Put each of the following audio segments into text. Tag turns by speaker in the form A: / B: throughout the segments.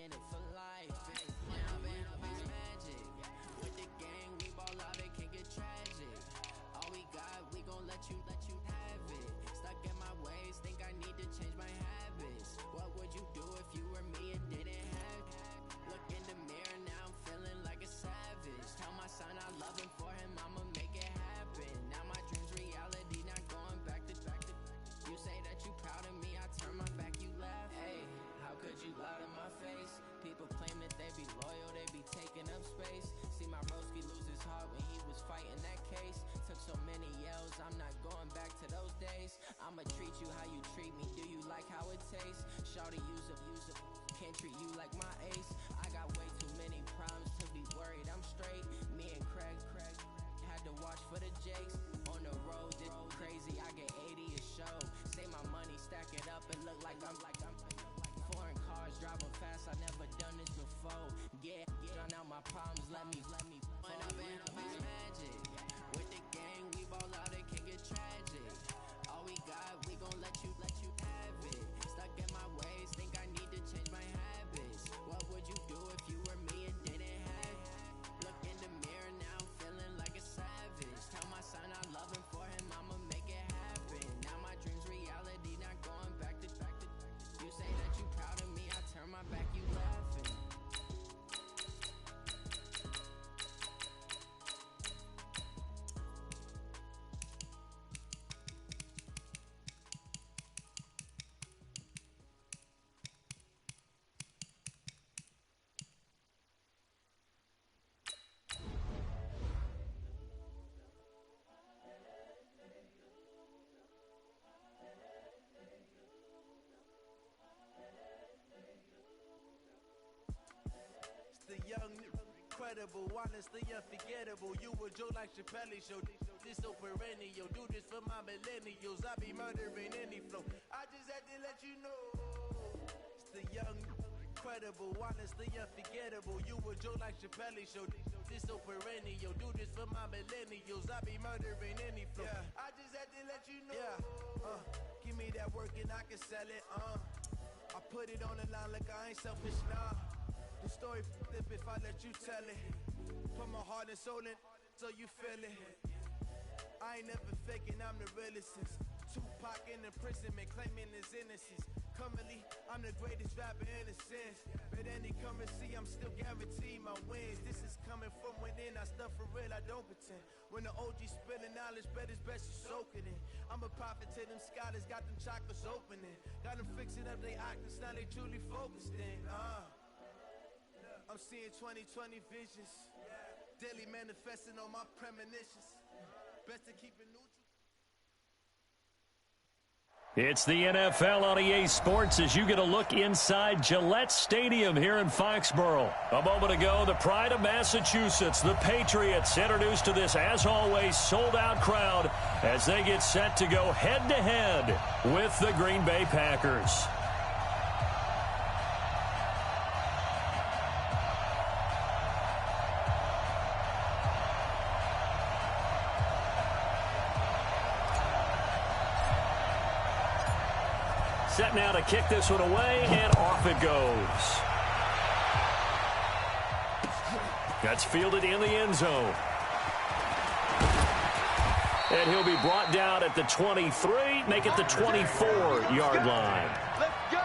A: in it for life. Now man, it's magic. With the gang, we ball out, it can get tragic. All we got, we gon' let you have it. Stuck in my ways, think I need to change my habits. What would you do if you were me and didn't have it? Look in the mirror, now I'm feeling like a savage. Tell my son I love him, for him I'ma make it happen. Now my dream's reality, not going back to. You say that you proud of me, I turn my back, you laugh. Hey, how could you lie to my face? People claim that they be loyal, they be taking up space. See my broski lose his heart when he was fighting that case. Took so many yells, I'm not going back to those days. I'ma treat you how you treat me, do you like how it tastes? Shawty, use up, can't treat you like my ace. I got way too many problems to be worried, I'm straight. Me and Craig had to watch for the Jakes. On the road, it's crazy, I get 80 a show. Say my money, stack it up and look like I'm foreign cars, driving fast, I never done this before. Yeah, drown out my problems, let me When I'm in it's magic. With the gang, we ball out, it can get tragic. All we got, we gon' let you have it. Stuck in my ways, think I need to change my habits. What would you do if you were me and didn't have it? Look in the mirror, now I'm feeling like a savage. Tell my son I love him, for him I'ma make it happen. Now my dream's reality, not going back to. You say that you proud of me, I turn my back, you laughing.
B: The young, incredible, honestly unforgettable. You a Joe like Chappelle show. This so perennial. Do this for my millennials. I be murdering any flow. I just had to let you know. It's the young, incredible, honestly unforgettable. You a Joe like Chappelle show. This so perennial. Do this for my millennials. I be murdering any flow. Yeah. I just had to let you know. Yeah. Give me that work and I can sell it. I put it on the line like I ain't selfish, nah. The story flip if I let you tell it. Put my heart and soul in so you feel it. I ain't never faking, I'm the realest since Tupac in imprisonment, claiming his innocence. Currently, I'm the greatest rapper in a sense. But any currency, I'm still guaranteed my wins. This is coming from within, I stuff for real, I don't pretend. When the OG spilling knowledge, bet it's best you soak it in. I'm a prophet to them scholars, got them chakras opening. Got them fixing up they octaves, now they truly focused in. I'm seeing 2020 visions, daily manifesting on my premonitions. Best to keep it neutral.
C: It's the NFL on EA Sports as you get a look inside Gillette Stadium here in Foxborough. A moment ago, the pride of Massachusetts, the Patriots, introduced to this, as always, sold-out crowd as they get set to go head-to-head with the Green Bay Packers. Set now to kick this one away, and off it goes. That's fielded in the end zone. And he'll be brought down at the 23, make it the 24-yard line.
B: Let's go!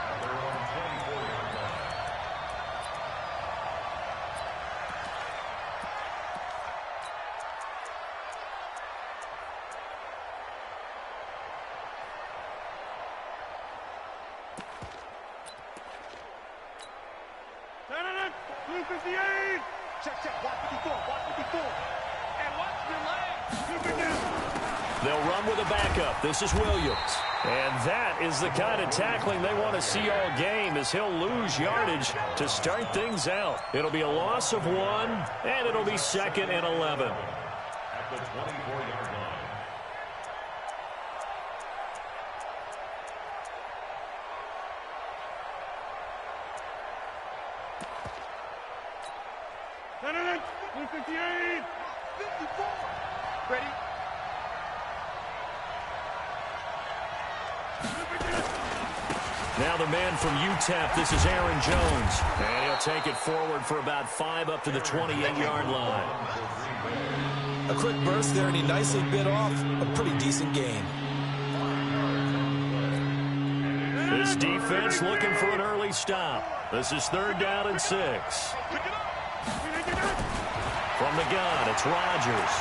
D: Blue 58. Check. Watch 54. And watch your legs.
C: They'll run with a backup. This is Williams. And that is the kind of tackling they want to see all game, as he'll lose yardage to start things out. It'll be a loss of 1, and it'll be 2nd and 11.
E: At the 24-yard line.
D: Blue 58. 54. Ready?
C: Now the man from UTEP, this is Aaron Jones. And he'll take it forward for about 5 up to the 28-yard line.
F: A quick burst there, and he nicely bit off a pretty decent gain.
C: This defense looking for an early stop. This is 3rd down and 6. From the gun, it's Rodgers.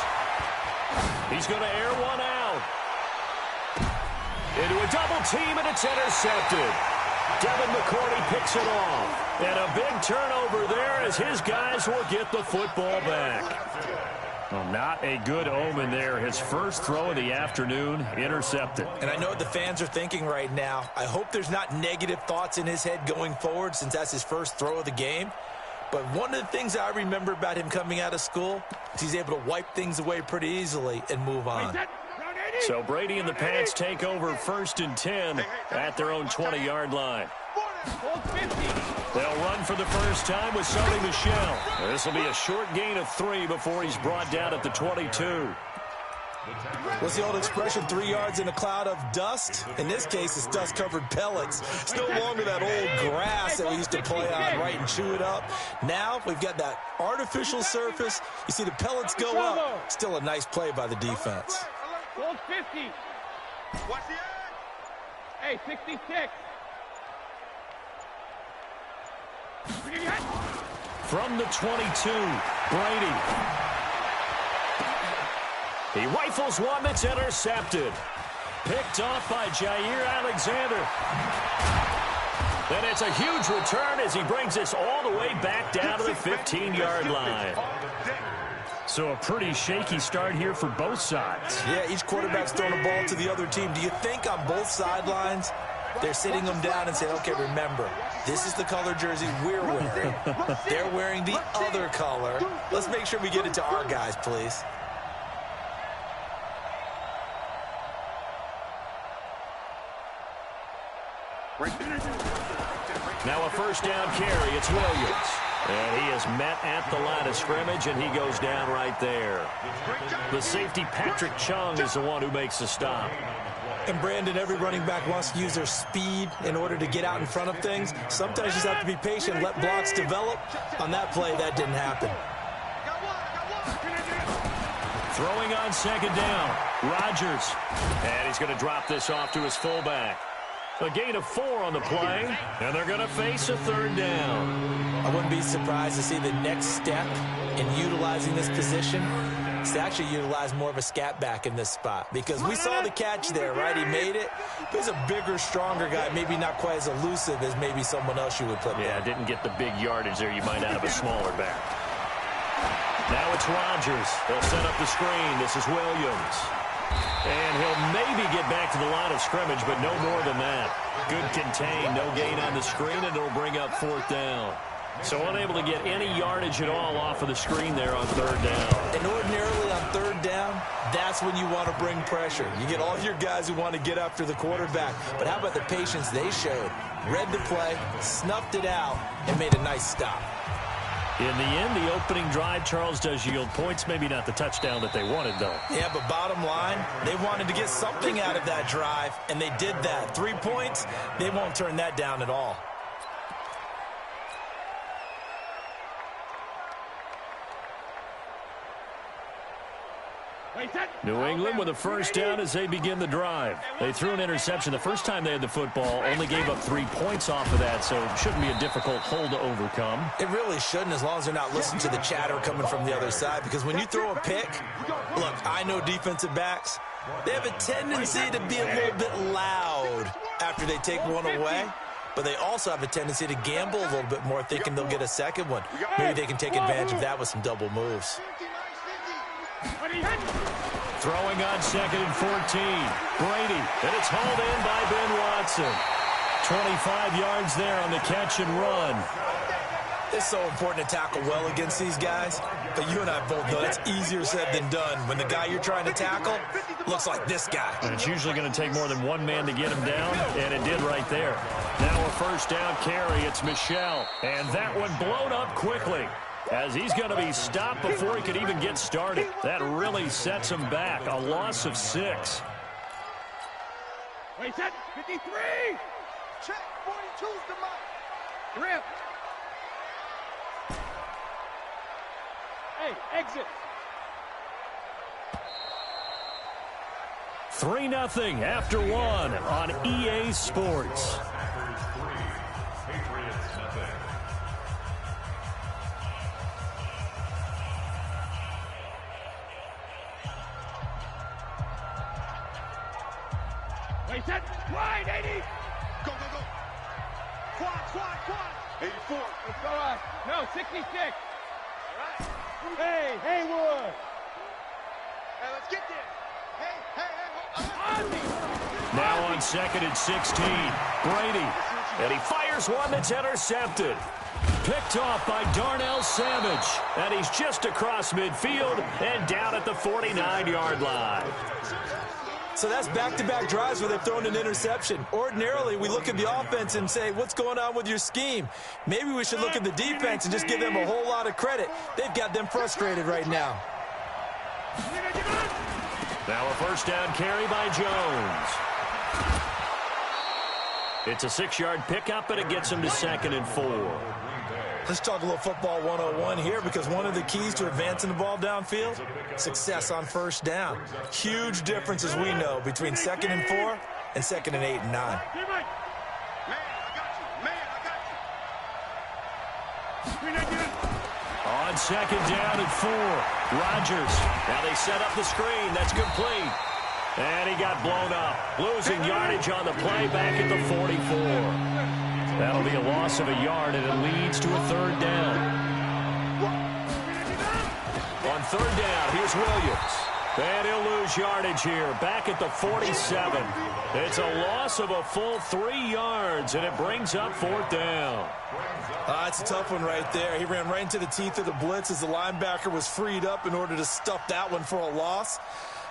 C: He's going to air one out. Into a double team, and it's intercepted. Devin McCourty picks it off. And a big turnover there as his guys will get the football back. Well, not a good omen there. His first throw of the afternoon, intercepted.
F: And I know what the fans are thinking right now. I hope there's not negative thoughts in his head going forward since that's his first throw of the game. But one of the things I remember about him coming out of school is he's able to wipe things away pretty easily and move on.
C: So Brady and the Pats take over 1st and 10 at their own 20-yard line. They'll run for the first time with Sony Michel. This will be a short gain of 3 before he's brought down at the 22.
F: What's the old expression, 3 yards in a cloud of dust? In this case, it's dust-covered pellets. It's no longer that old grass that we used to play on, right, and chew it up. Now we've got that artificial surface. You see the pellets go up. Still a nice play by the defense.
D: Hold 50. Watch the edge. Hey, 66.
C: From the 22, Brady. He rifles one that's intercepted. Picked off by Jair Alexander. Then it's a huge return as he brings this all the way back down to the 15-yard line. So a pretty shaky start here for both sides.
F: Yeah, each quarterback's throwing a ball to the other team. Do you think on both sidelines they're sitting them down and saying, okay, remember, this is the color jersey we're wearing. They're wearing the other color. Let's make sure we get it to our guys, please.
C: Now a first down carry. It's Williams. And he is met at the line of scrimmage, and he goes down right there. The safety, Patrick Chung, is the one who makes the stop.
F: And, Brandon, every running back wants to use their speed in order to get out in front of things. Sometimes you just have to be patient, let blocks develop. On that play, that didn't happen.
C: Throwing on 2nd down, Rodgers. And he's going to drop this off to his fullback. A gain of 4 on the play, and they're going to face a 3rd down.
F: I wouldn't be surprised to see the next step in utilizing this position is to actually utilize more of a scat back in this spot, because we saw the catch there, right? He made it. He's a bigger, stronger guy, maybe not quite as elusive as maybe someone else you would put there.
C: Yeah, didn't get the big yardage there you might out of a smaller back. Now it's Rodgers. They'll set up the screen. This is Williams. And he'll maybe get back to the line of scrimmage, but no more than that. Good contain, no gain on the screen, and it'll bring up 4th down. So unable to get any yardage at all off of the screen there on 3rd down.
F: And ordinarily on 3rd down, that's when you want to bring pressure. You get all your guys who want to get after the quarterback. But how about the patience they showed? Read the play, snuffed it out, and made a nice stop.
C: In the end, the opening drive, Charles, does yield points. Maybe not the touchdown that they wanted, though.
F: Yeah, but bottom line, they wanted to get something out of that drive, and they did that. 3 points, they won't turn that down at all.
C: New England with a first down as they begin the drive. They threw an interception the first time they had the football, only gave up 3 points off of that, so it shouldn't be a difficult hole to overcome.
F: It really shouldn't, as long as they're not listening to the chatter coming from the other side, because when you throw a pick, look, I know defensive backs, they have a tendency to be a little bit loud after they take one away, but they also have a tendency to gamble a little bit more, thinking they'll get a second one. Maybe they can take advantage of that with some double moves.
C: Throwing on 2nd and 14. Brady, and it's hauled in by Ben Watson. 25 yards there on the catch and run.
F: It's so important to tackle well against these guys, but you and I both know it's easier said than done when the guy you're trying to tackle looks like this guy.
C: And it's usually going to take more than one man to get him down, and it did right there. Now a first down carry. It's Michel, and that one blown up quickly, as he's going to be stopped before he could even get started. That really sets him back. A loss of 6.
D: Wait, set. 53. Check. 42's the mark. Rip. Hey, exit.
C: 3-0 after one on EA Sports.
D: Wait, set. Wide, 80. Go, go, go. Quad, quad, quad. 84. Let's go on. No, 66. All right. Hey, Haywood. Hey, let's get there.
C: Now on 2nd and 16, Brady. And he fires one that's intercepted. Picked off by Darnell Savage. And he's just across midfield and down at the 49-yard line.
F: So that's back-to-back drives where they've thrown an interception. Ordinarily, we look at the offense and say, what's going on with your scheme? Maybe we should look at the defense and just give them a whole lot of credit. They've got them frustrated right now.
C: Now a first down carry by Jones. It's a 6-yard pickup, and it gets him to 2nd and 4.
F: Let's talk a little football 101 here, because one of the keys to advancing the ball downfield, success on first down. Huge difference, as we know, between 2nd and 4 and 2nd and 8 and 9.
C: On 2nd down and 4, Rodgers. Now they set up the screen. That's complete. And he got blown up. Losing yardage on the play back at the 44. That'll be a loss of a yard, and it leads to a 3rd down. On 3rd down, here's Williams. And he'll lose yardage here, back at the 47. It's a loss of a full 3 yards, and it brings up 4th down.
F: It's a tough one right there. He ran right into the teeth of the blitz as the linebacker was freed up in order to stuff that one for a loss.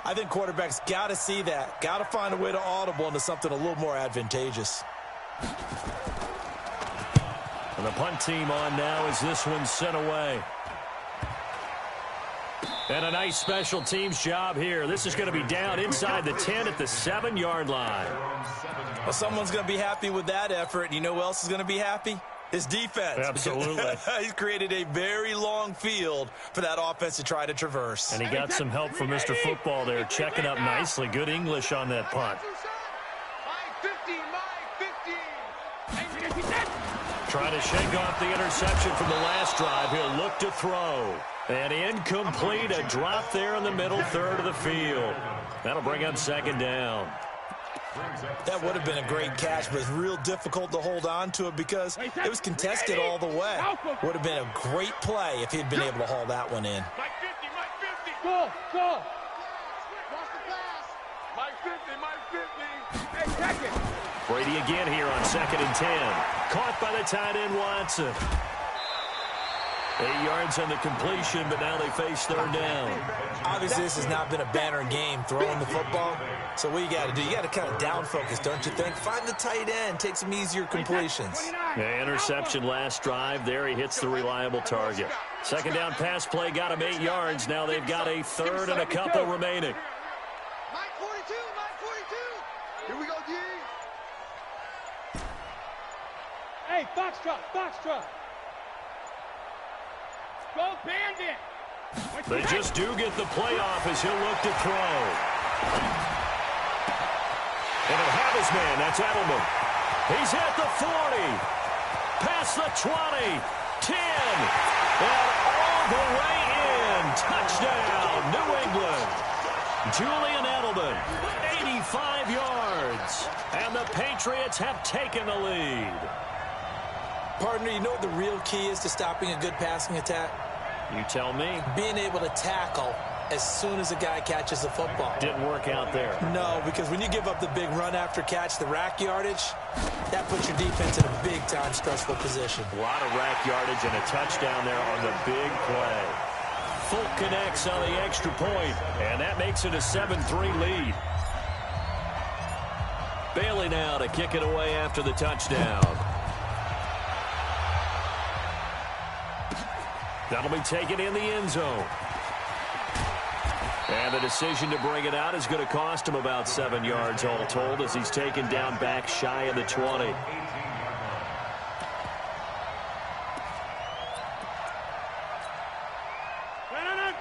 F: I think quarterbacks got to see that. Got to find a way to audible into something a little more advantageous.
C: And the punt team on now as this one's sent away. And a nice special teams job here. This is going to be down inside the 10 at the 7-yard line.
F: Well, someone's going to be happy with that effort. And you know who else is going to be happy? His defense.
C: Absolutely.
F: He's created a very long field for that offense to try to traverse.
C: And he got some help from Mr. Football there, checking up nicely. Good English on that punt. Trying to shake off the interception from the last drive. He'll look to throw. And incomplete, a drop there in the middle third of the field. That'll bring up 2nd down.
F: That would have been a great catch, but it's real difficult to hold on to it because it was contested all the way. Would have been a great play if he'd been able to haul that one in.
D: Mike 50, Mike 50. Go, go. Cross the glass. Mike 50, Mike 50. Hey, second.
C: Brady again here on 2nd and 10. Caught by the tight end Watson. 8 yards on the completion, but now they face 3rd down.
F: Obviously, this has not been a banner game throwing the football. So what you got to do, you got to kind of down focus, don't you think? Find the tight end, take some easier completions.
C: Yeah, interception last drive. There he hits the reliable target. 2nd down pass play got him 8 yards. Now they've got a 3rd and a couple remaining.
D: Mike 42, Mike 42. Here we go, D. Hey, Foxtrot, Foxtrot. Go Bandit!
C: They just do get the playoff as he'll look to throw. And he'll have his man. That's Edelman. He's at the 40. Past the 20. 10. And all the way in. Touchdown, New England. Julian Edelman, 85 yards. And the Patriots have taken the lead.
F: Partner, you know what the real key is to stopping a good passing attack?
C: You tell me.
F: Being able to tackle as soon as a guy catches the football.
C: Didn't work out there.
F: No, because when you give up the big run after catch, the rack yardage, that puts your defense in a big-time stressful position.
C: A lot of rack yardage and a touchdown there on the big play. Fulk connects on the extra point, and that makes it a 7-3 lead. Bailey now to kick it away after the touchdown. That'll be taken in the end zone. And the decision to bring it out is going to cost him about 7 yards all told as he's taken down back shy of the 20.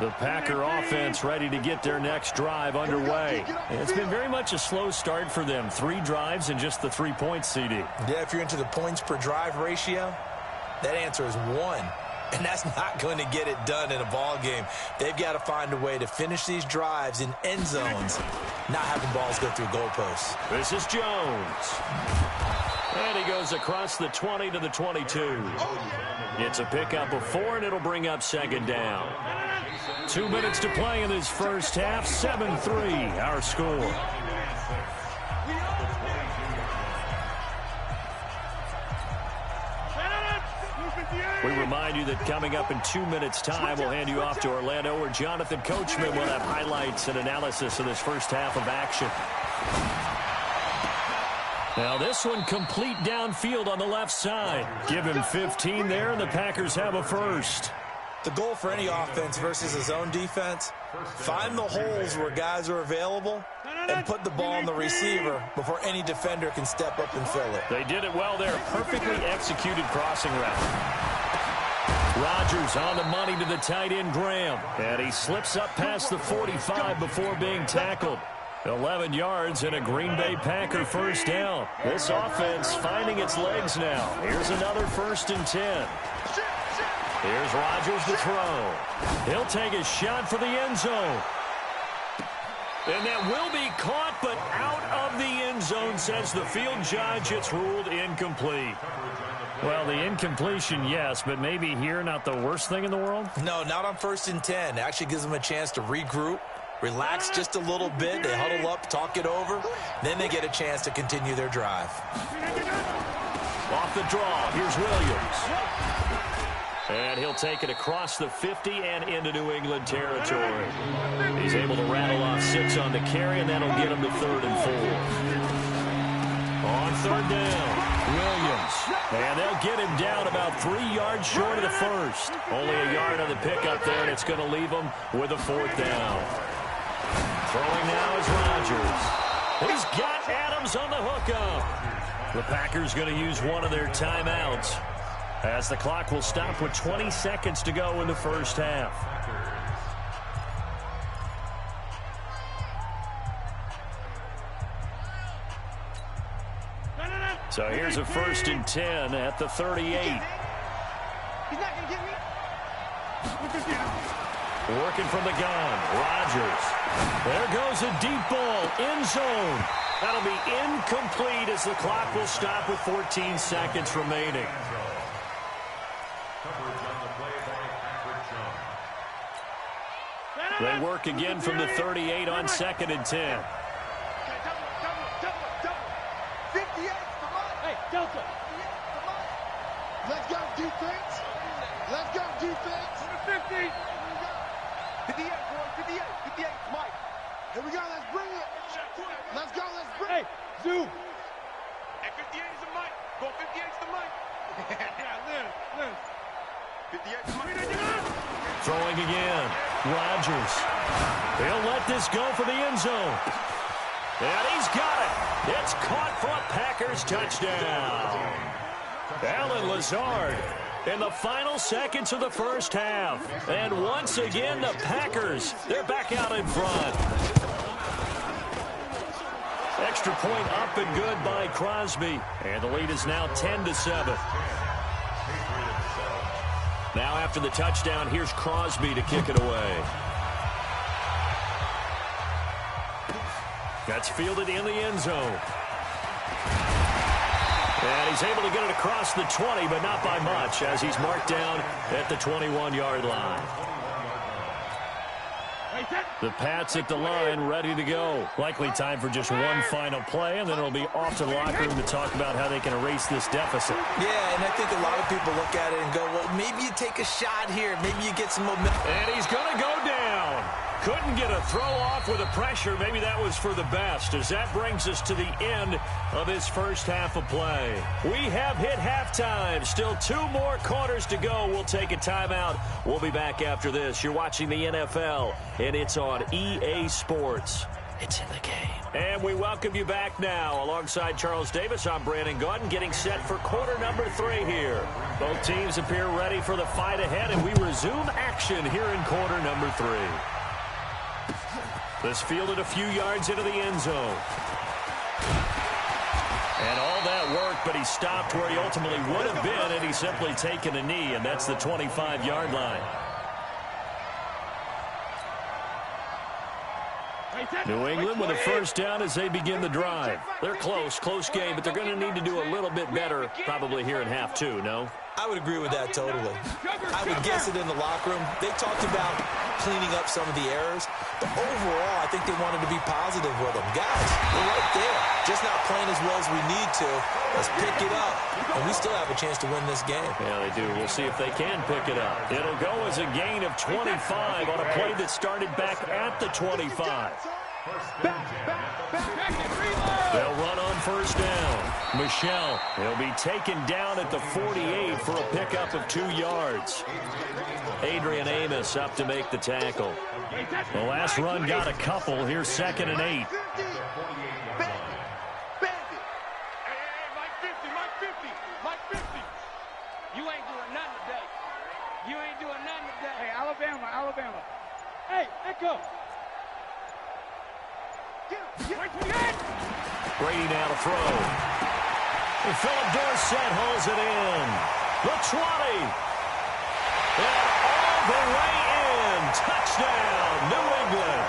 C: The Packer offense ready to get their next drive underway. It's been very much a slow start for them. 3 drives and just the 3 points, CD.
F: Yeah, if you're into the points per drive ratio, that answer is 1. And that's not going to get it done in a ball game. They've got to find a way to finish these drives in end zones, not having balls go through goalposts.
C: This is Jones. And he goes across the 20 to the 22. It's a pickup of 4, and it'll bring up second down. 2 minutes to play in this first half. 7-3, our score. We remind you that coming up in 2 minutes' time, we'll hand you off to Orlando, where Jonathan Coachman will have highlights and analysis of this first half of action. Now this one complete downfield on the left side. Give him 15 there, and the Packers have a first.
F: The goal for any offense versus a zone defense, find the holes where guys are available and put the ball on the receiver before any defender can step up and fill it.
C: They did it well there. Perfectly executed crossing route. Rodgers on the money to the tight end, Graham. And he slips up past the 45 before being tackled. 11 yards and a Green Bay Packer first down. This offense finding its legs now. Here's another 1st and 10. Here's Rodgers to throw. He'll take a shot for the end zone. And that will be caught, but out of the end zone, says the field judge. It's ruled incomplete. Well, the incompletion, yes, but maybe here not the worst thing in the world?
F: No, not on 1st and 10. It actually gives them a chance to regroup, relax just a little bit. They huddle up, talk it over. Then they get a chance to continue their drive.
C: Off the draw, here's Williams. And he'll take it across the 50 and into New England territory. He's able to rattle off 6 on the carry, and that'll get him to 3rd and 4. On 3rd down, Williams. And they'll get him down about 3 yards short of the first. Only a yard on the pickup there, and it's going to leave him with a 4th down. Throwing now is Rodgers. He's got Adams on the hookup. The Packers going to use one of their timeouts, as the clock will stop with 20 seconds to go in the first half. So here's a 1st and 10 at the 38.
D: He's not going to get me.
C: Working from the gun, Rodgers. There goes a deep ball, end zone. That'll be incomplete as the clock will stop with 14 seconds remaining. They work again from the 38 on 2nd and 10.
D: Hey, Delta.
G: Let's go, defense. Let's go, defense.
D: 50. 58, boy. 58. 58, Mike.
G: Here we go. Let's bring it. Let's go. Let's bring
D: Hey,
G: it.
D: zoom.
H: Hey, 58 is the Mike. Go 58 is the Mike.
D: Yeah, Lynn.
H: 58 is the Mike.
C: Throwing again, Rodgers. He'll let this go for the end zone. And he's got it. It's caught for a Packers touchdown. Allen Lazard in the final seconds of the first half. And once again, the Packers, they're back out in front. Extra point up and good by Crosby. And the lead is now 10-7. Now after the touchdown, here's Crosby to kick it away. That's fielded in the end zone. And he's able to get it across the 20, but not by much, as he's marked down at the 21-yard line. The Pats at the line, ready to go. Likely time for just one final play, and then it'll be off to the locker room to talk about how they can erase this deficit.
F: Yeah, and I think a lot of people look at it and go, well, maybe you take a shot here. Maybe you get some momentum.
C: And he's going to go down. Couldn't get a throw off with the pressure. Maybe that was for the best, as that brings us to the end of this first half of play. We have hit halftime. Still 2 more quarters to go. We'll take a timeout. We'll be back after this. You're watching the NFL, and it's on EA Sports.
F: It's in the game.
C: And we welcome you back now. Alongside Charles Davis, I'm Brandon Gaudin, getting set for quarter number 3 here. Both teams appear ready for the fight ahead, and we resume action here in quarter number 3. This fielded a few yards into the end zone. And all that worked, but he stopped where he ultimately would have been had he simply taken a knee, and that's the 25-yard line. New England with a first down as they begin the drive. They're close game, but they're going to need to do a little bit better probably here in half 2, no?
F: I would agree with that totally. I would guess it in the locker room. They talked about cleaning up some of the errors, but overall, I think they wanted to be positive with them. Guys, we're right there. Just not playing as well as we need to. Let's pick it up, and we still have a chance to win this game.
C: Yeah, they do. We'll see if they can pick it up. It'll go as a gain of 25 on a play that started back at the 25. They'll run on first down. Michel, he'll be taken down at the 48 for a pickup of 2 yards. Adrian Amos up to make the tackle. The last run got a couple. Here's 2nd and 8.
D: Alabama. Hey, Echo.
C: Brady now to throw. And Philip Dorsett holds it in. The 20. And all the way in. Touchdown, New England.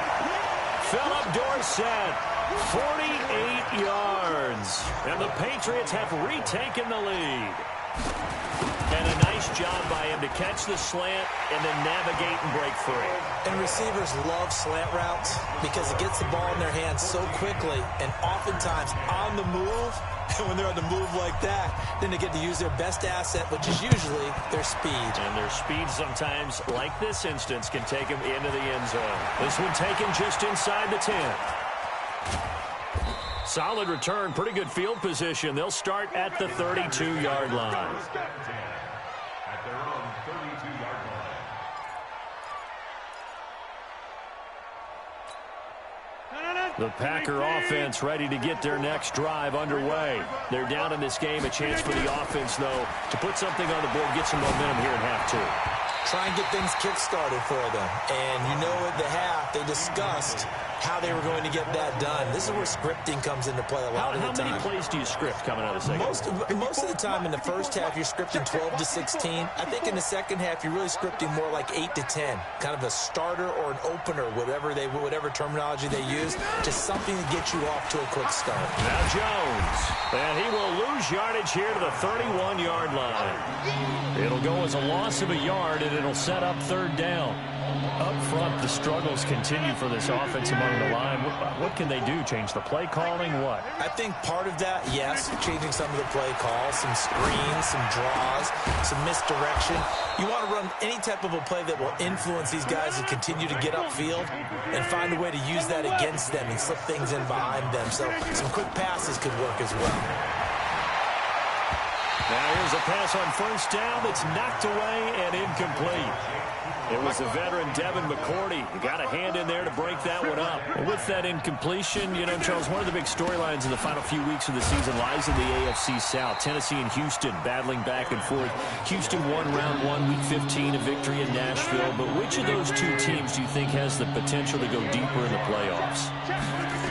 C: Philip Dorsett, 48 yards. And the Patriots have retaken the lead. And a nice job by him to catch the slant and then navigate and break free.
F: And receivers love slant routes because it gets the ball in their hands so quickly and oftentimes on the move. And when they're on the move like that, then they get to use their best asset, which is usually their speed.
C: And their speed sometimes, like this instance, can take them into the end zone. This one taken just inside the 10. Solid return, pretty good field position. They'll start at the 32-yard line.
E: At their own 32-yard line.
C: The Packer offense ready to get their next drive underway. They're down in this game. A chance for the offense, though, to put something on the board, get some momentum here in half 2.
F: Try and get things kick-started for them. And you know at the half, they discussed how they were going to get that done. This is where scripting comes into play a lot of the time.
C: How many plays do you script coming out of the second?
F: Most of the time in the first half, you're scripting 12 to 16. I think in the second half, you're really scripting more like 8 to 10. Kind of a starter or an opener, whatever terminology they use, just something to get you off to a quick start.
C: Now Jones. And he will lose yardage here to the 31-yard line. It'll go as a loss of a yard, and it'll set up 3rd down. Up front, the struggles continue for this offense among the line. What can they do? Change the play calling? What?
F: I think part of that, yes, changing some of the play calls, some screens, some draws, some misdirection. You want to run any type of a play that will influence these guys to continue to get upfield and find a way to use that against them and slip things in behind them. So some quick passes could work as well.
C: Now here's a pass on first down that's knocked away and incomplete. It was the veteran Devin McCourty. He got a hand in there to break that one up. And with that incompletion, you know, Charles, one of the big storylines in the final few weeks of the season lies in the AFC South. Tennessee and Houston battling back and forth. Houston won round 1, week 15, a victory in Nashville. But which of those two teams do you think has the potential to go deeper in the playoffs?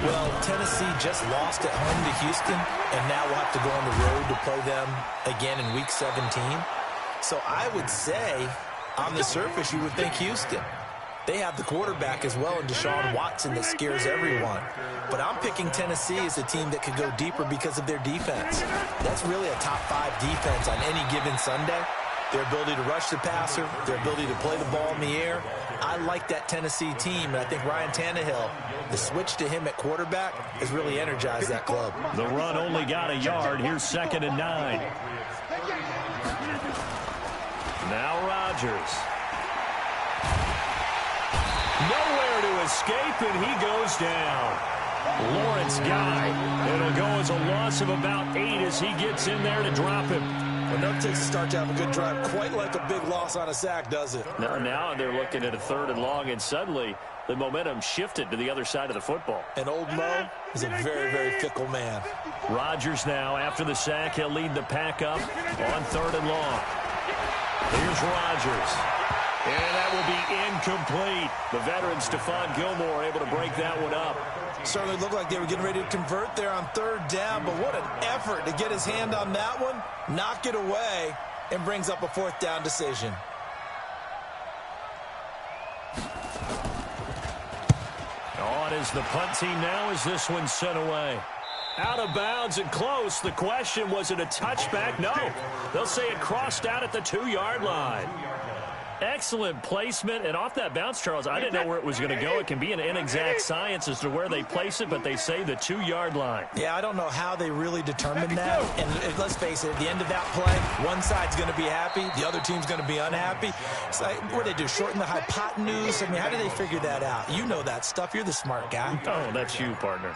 F: Well, Tennessee just lost at home to Houston, and now we'll have to go on the road to play them again in week 17. So I would say, on the surface, you would think Houston. They have the quarterback as well in Deshaun Watson that scares everyone. But I'm picking Tennessee as a team that could go deeper because of their defense. That's really a top 5 defense on any given Sunday. Their ability to rush the passer, their ability to play the ball in the air. I like that Tennessee team, and I think Ryan Tannehill, the switch to him at quarterback, has really energized that club.
C: The run only got a yard. Here's 2nd and 9. Now Rodgers. Nowhere to escape, and he goes down. Lawrence Guy. It'll go as a loss of about 8 as he gets in there to drop him.
F: Enough to start to have a good drive, quite like a big loss on a sack, does it?
C: Now they're looking at a 3rd and long, and suddenly the momentum shifted to the other side of the football.
F: And old Mo is a very, very fickle man.
C: Rodgers now, after the sack, he'll lead the pack up on 3rd and long. Here's Rodgers. And that will be incomplete. The veteran Stephon Gilmore able to break that one up.
F: Certainly looked like they were getting ready to convert there on 3rd down, but what an effort to get his hand on that one, knock it away, and brings up a 4th down decision.
C: On is the punt team now as this one's sent away. Out of bounds and close. The question, was it a touchback? No. They'll say it crossed out at the 2-yard line. Excellent placement, and off that bounce, Charles, I didn't know where it was going to go. It can be an inexact science as to where they place it, but they say the 2-yard line.
F: Yeah, I don't know how they really determined that. And let's face it, at the end of that play, one side's going to be happy, the other team's going to be unhappy. It's like, what do they do, shorten the hypotenuse? I mean, how do they figure that out? You know that stuff. You're the smart guy.
C: Oh, that's you, partner.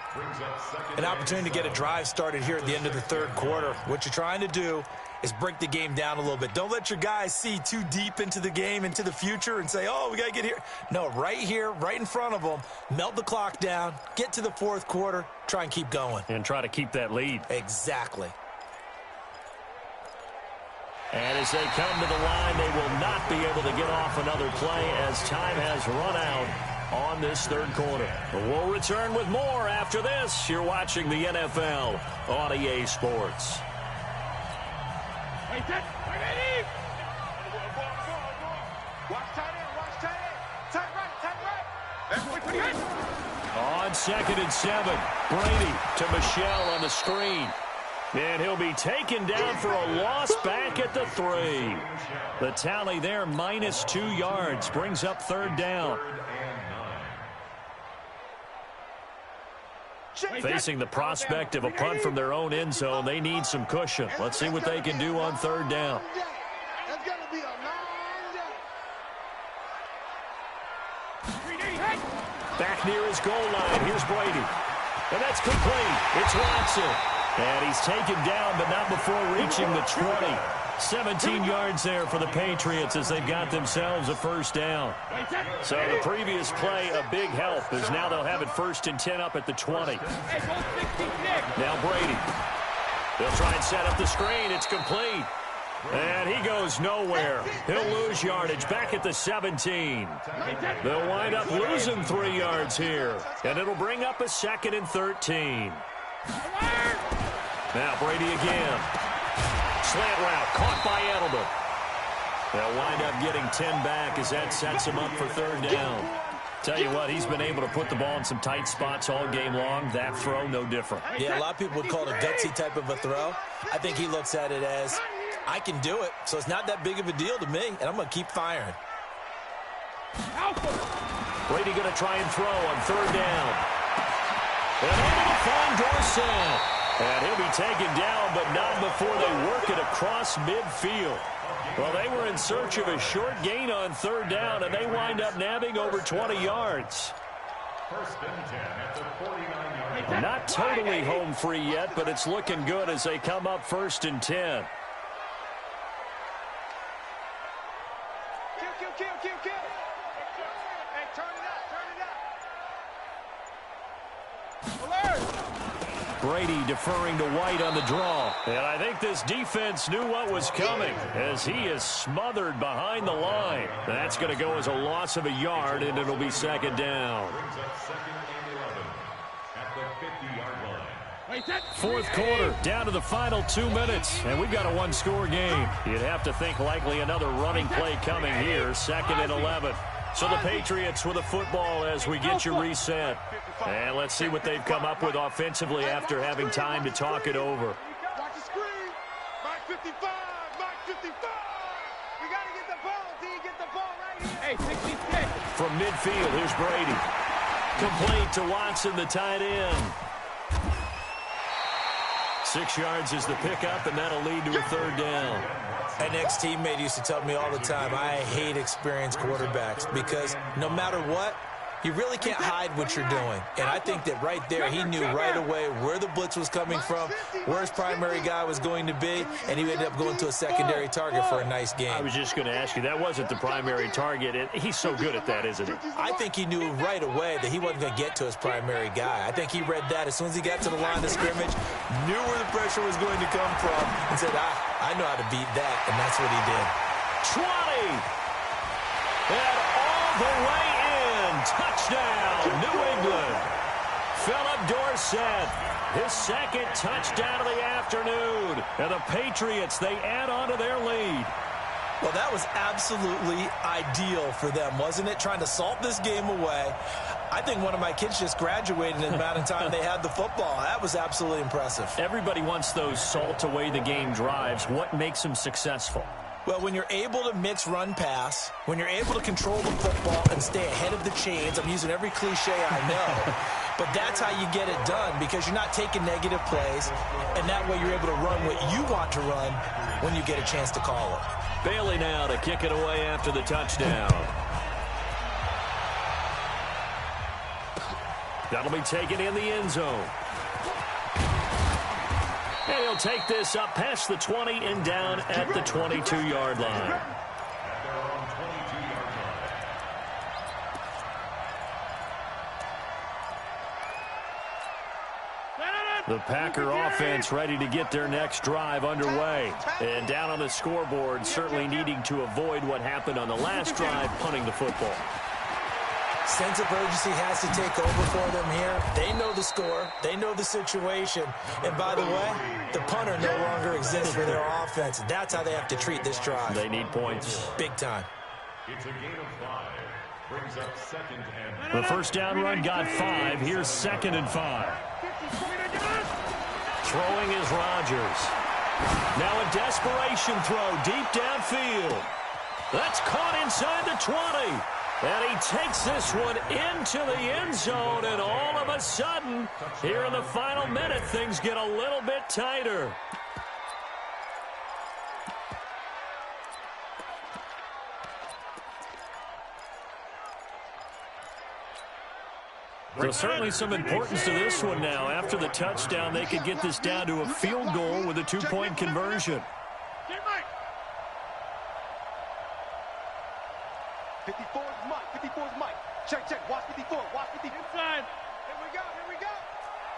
F: An opportunity to get a drive started here at the end of the 3rd quarter. What you're trying to do is break the game down a little bit. Don't let your guys see too deep into the game, into the future, and say, oh, we got to get here. No, right here, right in front of them, melt the clock down, get to the 4th quarter, try and keep going.
C: And try to keep that lead.
F: Exactly.
C: And as they come to the line, they will not be able to get off another play as time has run out on this 3rd quarter. But we'll return with more after this. You're watching the NFL on EA Sports.
D: Hey, set. Ready? Watch tight end. Tight right.
C: On 2nd and 7, Brady to Michelle on the screen. And he'll be taken down for a loss back at the 3. The tally there, minus 2 yards, brings up 3rd down. Facing the prospect of a punt from their own end zone, they need some cushion. Let's see what they can do on 3rd down.
G: That's going to be a long day.
C: Back near his goal line, here's Brady. And that's complete. It's Watson. And he's taken down, but not before reaching the 20. 17 yards there for the Patriots as they've got themselves a 1st down. So the previous play, a big help, as now they'll have it 1st and 10 up at the 20. Now Brady. They'll try and set up the screen. It's complete. And he goes nowhere. He'll lose yardage back at the 17. They'll wind up losing 3 yards here. And it'll bring up a 2nd and 13. Now Brady again. Slant route caught by Edelman. They'll wind up getting 10 back as that sets him up for 3rd down. Tell you what, he's been able to put the ball in some tight spots all game long. That throw, no different.
F: Yeah, a lot of people would call it a gutsy type of a throw. I think he looks at it as, I can do it, so it's not that big of a deal to me, and I'm going to keep firing.
C: Brady going to try and throw on 3rd down. And able to find Dorsett. And he'll be taken down, but not before they work it across midfield. Well, they were in search of a short gain on 3rd down, and they wind up nabbing over 20 yards.
E: 1st and 10 at the 49-yard.
C: Not totally home free yet, but it's looking good as they come up 1st and 10.
D: Kill. Hey, turn it up. Alert.
C: Brady deferring to White on the draw. And I think this defense knew what was coming as he is smothered behind the line. That's going to go as a loss of a yard, and it'll be 2nd down. 4th quarter, down to the final 2 minutes, and we've got a 1-score game. You'd have to think likely another running play coming here, 2nd and 11. So the Patriots with a football as we get you reset. And let's see what they've come up with offensively after having time to talk it over.
D: Watch the screen. Mark 55. We got to get the ball. Do you get the ball right here? Hey, 66.
C: From midfield, here's Brady. Complete to Watson, the tight end. 6 yards is the pickup, and that'll lead to a 3rd down.
F: An ex-teammate used to tell me all the time, I hate experienced quarterbacks because no matter what, You really can't hide what you're doing. And I think that right there, he knew right away where the blitz was coming from, where his primary guy was going to be, and he ended up going to a secondary target for a nice game.
C: I was just going to ask you, that wasn't the primary target. And he's so good at that, isn't he?
F: I think he knew right away that he wasn't going to get to his primary guy. I think he read that as soon as he got to the line of scrimmage, knew where the pressure was going to come from, and said, I know how to beat that, and that's what he did.
C: 20! And all the way in! Touchdown, New England! Philip Dorsett, his second touchdown of the afternoon. And the Patriots, they add on to their lead.
F: Well, that was absolutely ideal for them, wasn't it? Trying to salt this game away. I think one of my kids just graduated in the amount of time they had the football. That was absolutely impressive.
C: Everybody wants those salt away the game drives. What makes them successful?
F: Well, when you're able to mix run-pass, when you're able to control the football and stay ahead of the chains, I'm using every cliche I know, but that's how you get it done because you're not taking negative plays, and that way you're able to run what you want to run when you get a chance to call it.
C: Bailey now to kick it away after the touchdown. That'll be taken in the end zone. And he'll take this up past the 20 and down at the 22-yard line. The Packer offense ready to get their next drive underway. And down on the scoreboard, certainly needing to avoid what happened on the last drive, punting the football.
F: Sense of urgency has to take over for them here. They know the score. They know the situation. And by the way, the punter no longer exists for their offense. That's how they have to treat this drive.
C: They need points.
F: Big time.
E: It's a gain of 5. Brings up 2nd and...
C: The first down run got 5. Here's 2nd and 5. Throwing is Rodgers. Now a desperation throw deep downfield. That's caught inside the 20. And he takes this one into the end zone, and all of a sudden, here in the final minute, things get a little bit tighter. So certainly some importance to this one now. After the touchdown, they could get this down to a field goal with a 2-point conversion.
H: 54 is Mike. 54 is Mike. Check, check. Watch 54. Watch 54.
D: Inside.
H: Here we go. Here we go.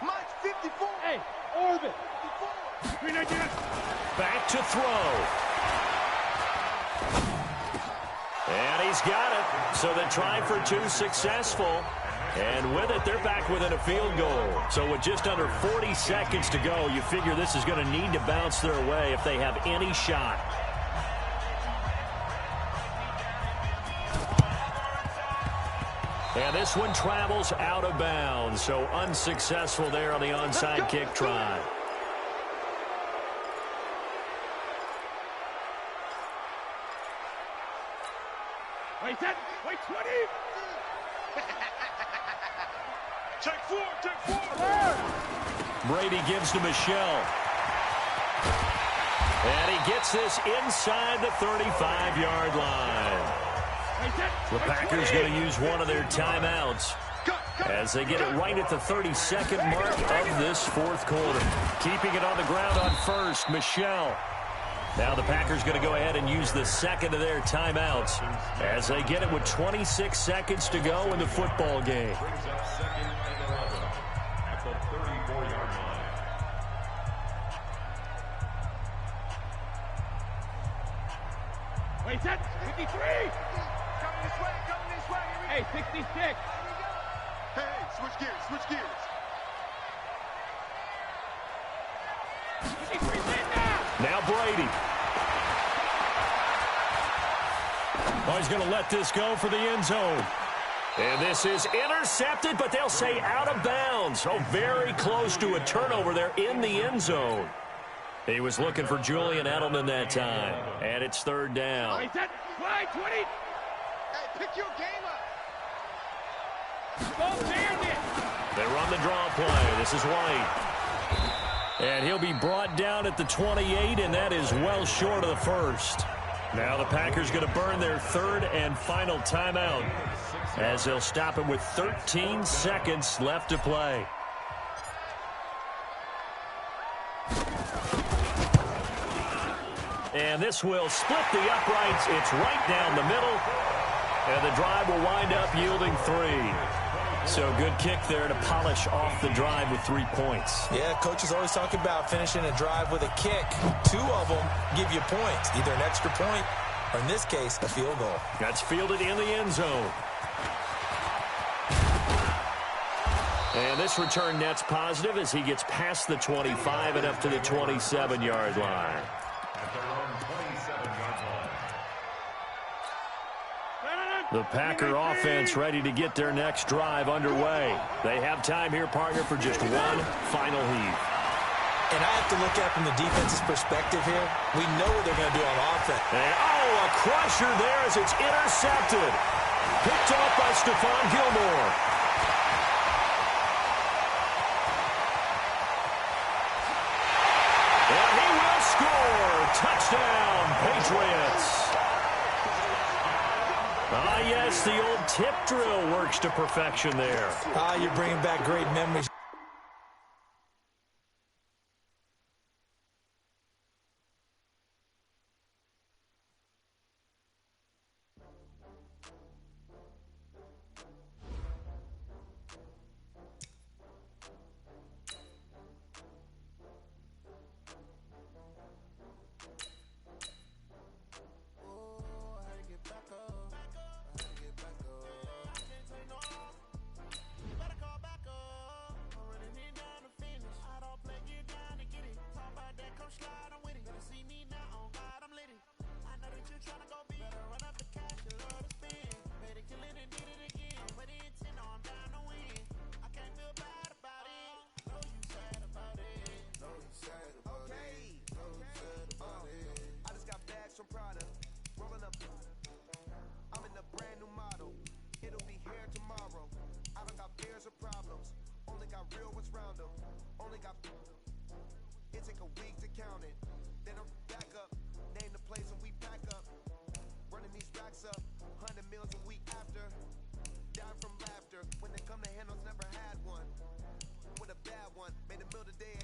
H: Mike's 54.
D: Hey, orbit.
H: 54.
C: Back to throw. And he's got it. So the try for 2 successful. And with it, they're back within a field goal. So with just under 40 seconds to go, you figure this is going to need to bounce their way if they have any shot. And this one travels out of bounds, so unsuccessful there on the onside kick try.
D: Wait, 10. Wait, 20.
H: Check 4. Check 4.
C: Brady gives to Michelle. And he gets this inside the 35-yard line. The Packers going to use one of their timeouts as they get it right at the 32nd mark of this fourth quarter. Keeping it on the ground on first, Michelle. Now the Packers going to go ahead and use the second of their timeouts as they get it with 26 seconds to go in the football game.
E: Brings up 2nd and 11 at the 34-yard line.
D: Wait, 10. 53.
H: Coming this way. Coming this way.
D: Hey, 66.
H: Hey, switch gears. Switch gears.
D: 53's in now.
C: Now Brady. Oh, he's going to let this go for the end zone. And this is intercepted, but they'll say out of bounds. Oh, very close to a turnover there in the end zone. He was looking for Julian Edelman that time. And it's third down.
D: Wait, 10. Play, 20.
H: Hey, pick your game up.
D: Go, damn it.
C: They run the draw play. This is White. And he'll be brought down at the 28, and that is well short of the first. Now the Packers going to burn their third and final timeout. as they'll stop it with 13 seconds left to play. And this will split the uprights. It's right down the middle. And the drive will wind up yielding 3. So good kick there to polish off the drive with 3 points.
F: Yeah, coaches always talk about finishing a drive with a kick. 2 of them give you points, either an extra point or, in this case, a field goal.
C: That's fielded in the end zone. And this return net's positive as he gets past the 25 and up to the 27-yard line. The Packer offense ready to get their next drive underway. They have time here, partner, for just one final heave.
F: And I have to look at it from the defense's perspective here. We know what they're going to do on offense.
C: And, a crusher there as it's intercepted. Picked off by Stephon Gilmore. And he will score. Touchdown, Patriots. Yes, the old tip drill works to perfection there.
F: You're bringing back great memories.
B: When they come to handles, never had one. With a bad one, made a meal today